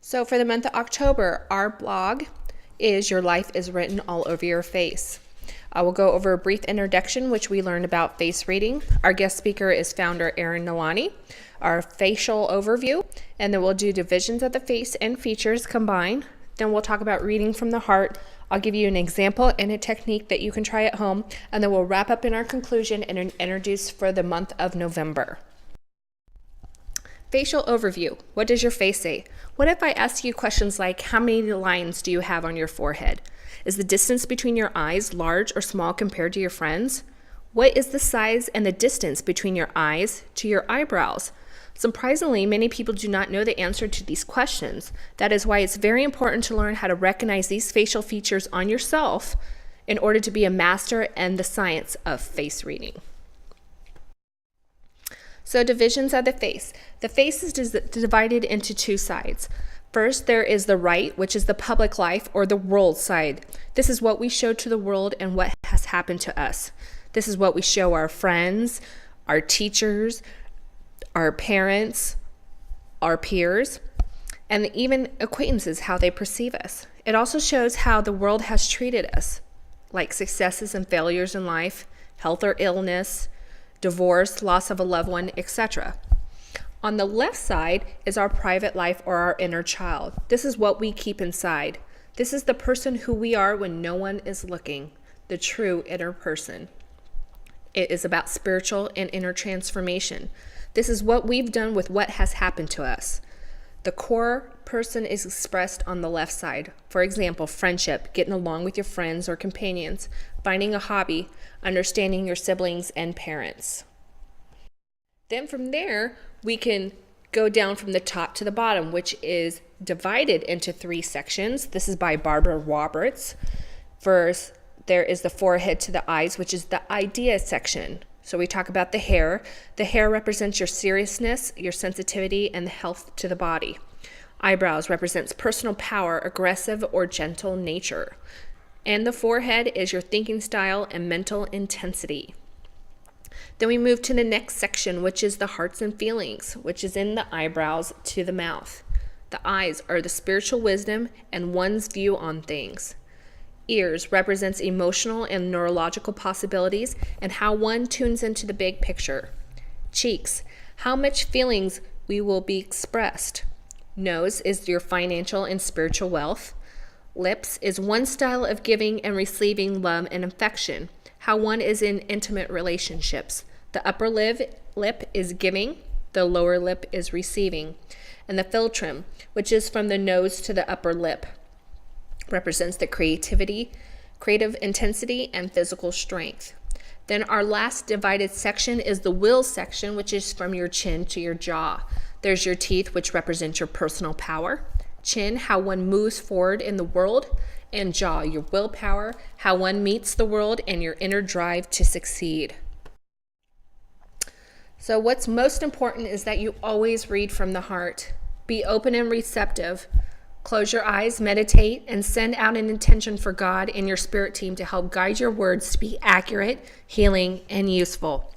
So for the month of October, our blog is Your Life is Written All Over Your Face. I will go over a brief introduction, which we learned about face reading. Our guest speaker is founder Erin Nalani, our facial overview, and then we'll do divisions of the face and features combined. Then we'll talk about reading from the heart. I'll give you an example and a technique that you can try at home, and then we'll wrap up in our conclusion and introduce for the month of November. Facial overview. What does your face say? What if I ask you questions like, how many lines do you have on your forehead? Is the distance between your eyes large or small compared to your friends? What is the size and the distance between your eyes to your eyebrows? Surprisingly, many people do not know the answer to these questions. That is why it's very important to learn how to recognize these facial features on yourself in order to be a master in the science of face reading. So divisions of the face. The face is divided into two sides. First, there is the right, which is the public life or the world side. This is what we show to the world and what has happened to us. This is what we show our friends, our teachers, our parents, our peers, and even acquaintances, how they perceive us. It also shows how the world has treated us, like successes and failures in life, health or illness, divorce, loss of a loved one, etc. On the left side is our private life or our inner child. This is what we keep inside. This is the person who we are when no one is looking, the true inner person. It is about spiritual and inner transformation. This is what we've done with what has happened to us. The core person is expressed on the left side. For example, friendship, getting along with your friends or companions, finding a hobby, understanding your siblings and parents. Then from there, we can go down from the top to the bottom, which is divided into three sections. This is by Barbara Roberts. First, there is the forehead to the eyes, which is the idea section. So we talk about the hair. The hair represents your seriousness, your sensitivity, and the health to the body. Eyebrows represents personal power, aggressive or gentle nature. And the forehead is your thinking style and mental intensity. Then we move to the next section, which is the hearts and feelings, which is in the eyebrows to the mouth. The eyes are the spiritual wisdom and one's view on things. Ears represents emotional and neurological possibilities and how one tunes into the big picture. Cheeks, how much feelings we will be expressed. Nose is your financial and spiritual wealth. Lips is one style of giving and receiving love and affection, how one is in intimate relationships. The upper lip is giving, the lower lip is receiving. And the philtrum, which is from the nose to the upper lip, represents the creativity, creative intensity, and physical strength. Then our last divided section is the will section, which is from your chin to your jaw. There's your teeth, which represent your personal power. Chin, how one moves forward in the world. And jaw, your willpower, how one meets the world, and your inner drive to succeed. So what's most important is that you always read from the heart. Be open and receptive. Close your eyes, meditate, and send out an intention for God and your spirit team to help guide your words to be accurate, healing, and useful.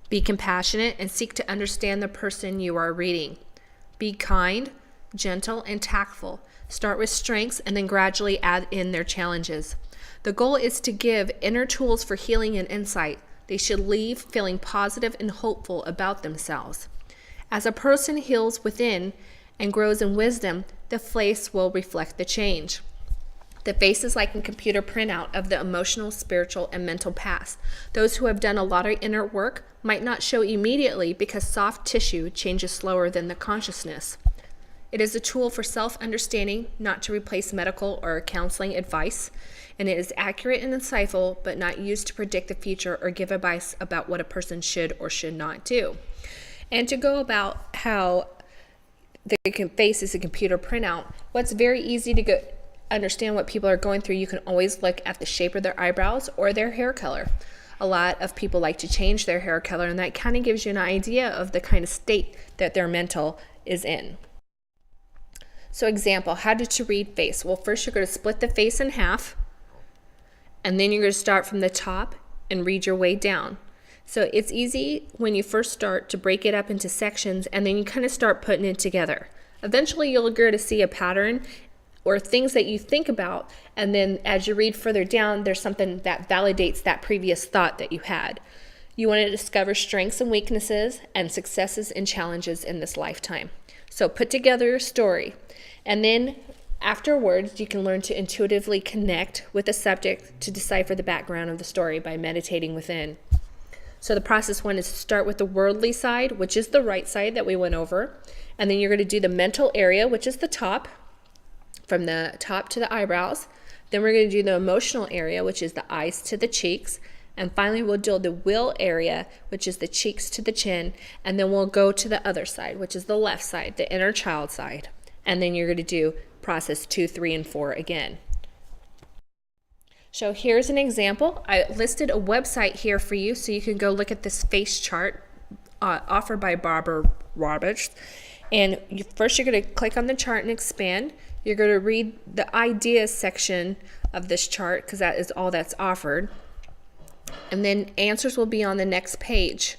Be compassionate and seek to understand the person you are reading. Be kind, gentle, and tactful. Start with strengths and then gradually add in their challenges. The goal is to give inner tools for healing and insight. They should leave feeling positive and hopeful about themselves. As a person heals within and grows in wisdom, the face will reflect the change. The face is like a computer printout of the emotional, spiritual, and mental past. Those who have done a lot of inner work might not show immediately because soft tissue changes slower than the consciousness. It is a tool for self-understanding, not to replace medical or counseling advice, and it is accurate and insightful, but not used to predict the future or give advice about what a person should or should not do. And to go about how the face is a computer printout, what's very easy to understand what people are going through, you can always look at the shape of their eyebrows or their hair color. A lot of people like to change their hair color, and that kind of gives you an idea of the kind of state that their mental is in. So example, how to read face? Well, first you're going to split the face in half, and then you're going to start from the top and read your way down. So it's easy when you first start to break it up into sections, and then you kind of start putting it together. Eventually, you'll agree to see a pattern or things that you think about, and then as you read further down, there's something that validates that previous thought that you had. You want to discover strengths and weaknesses and successes and challenges in this lifetime. So put together your story, and then afterwards, you can learn to intuitively connect with the subject to decipher the background of the story by meditating within. So the process one is to start with the worldly side, which is the right side that we went over, and then you're going to do the mental area, which is the top, from the top to the eyebrows. Then we're going to do the emotional area, which is the eyes to the cheeks. And finally, we'll do the will area, which is the cheeks to the chin. And then we'll go to the other side, which is the left side, the inner child side. And then you're going to do process 2, 3, and 4 again. So here's an example. I listed a website here for you so you can go look at this face chart offered by Barbara Roberts. And first you're going to click on the chart and expand. You're going to read the ideas section of this chart because that is all that's offered. And then answers will be on the next page.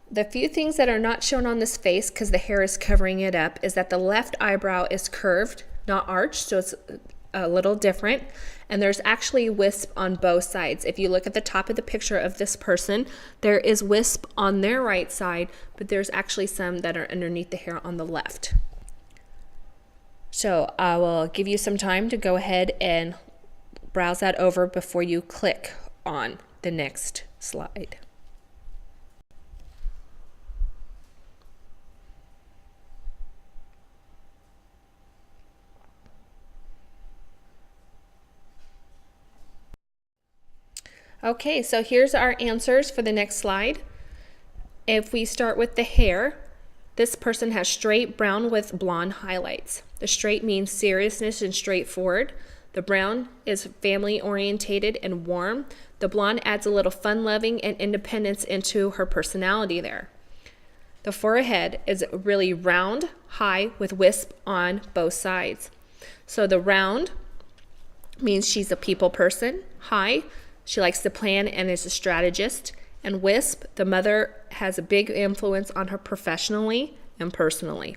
The few things that are not shown on this face because the hair is covering it up is that the left eyebrow is curved, not arched, so it's a little different. And there's actually wisp on both sides. If you look at the top of the picture of this person, there is wisp on their right side, but there's actually some that are underneath the hair on the left. So I will give you some time to go ahead and browse that over before you click on the next slide. Okay, so here's our answers for the next slide. If we start with the hair, this person has straight brown with blonde highlights. The straight means seriousness and straightforward. The brown is family orientated and warm. The blonde adds a little fun-loving and independence into her personality there. The forehead is really round, high, with wisp on both sides. So the round means she's a people person. High, she likes to plan and is a strategist. And wisp, the mother has a big influence on her professionally and personally.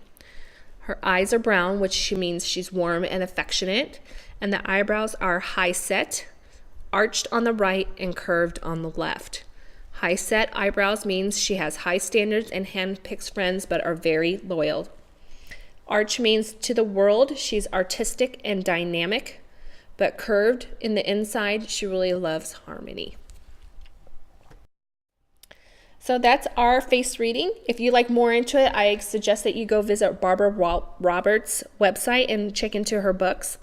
Her eyes are brown, which means she's warm and affectionate. And the eyebrows are high set, arched on the right and curved on the left. High set eyebrows means she has high standards and handpicks friends but are very loyal. Arch means to the world she's artistic and dynamic, but curved in the inside, she really loves harmony. So that's our face reading. If you like more into it, I suggest that you go visit Barbara Roberts' website and check into her books.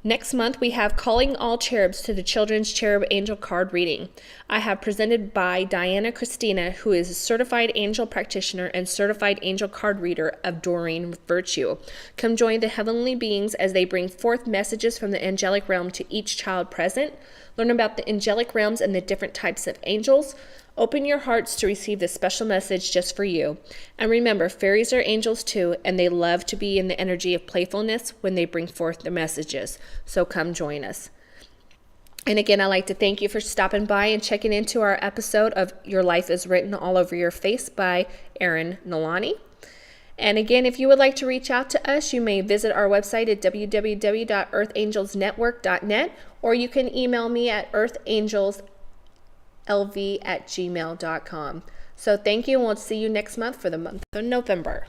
Next month, we have Calling All Cherubs to the Children's Cherub Angel Card Reading. I have presented by Diana Christina, who is a certified angel practitioner and certified angel card reader of Doreen Virtue. Come join the heavenly beings as they bring forth messages from the angelic realm to each child present. Learn about the angelic realms and the different types of angels. Open your hearts to receive this special message just for you. And remember, fairies are angels too, and they love to be in the energy of playfulness when they bring forth the messages. So come join us. And again, I'd like to thank you for stopping by and checking into our episode of Your Life is Written All Over Your Face by Erin Nolani. And again, if you would like to reach out to us, you may visit our website at www.earthangelsnetwork.net, or you can email me at earthangelslv@gmail.com. So thank you, and we'll see you next month for the month of November.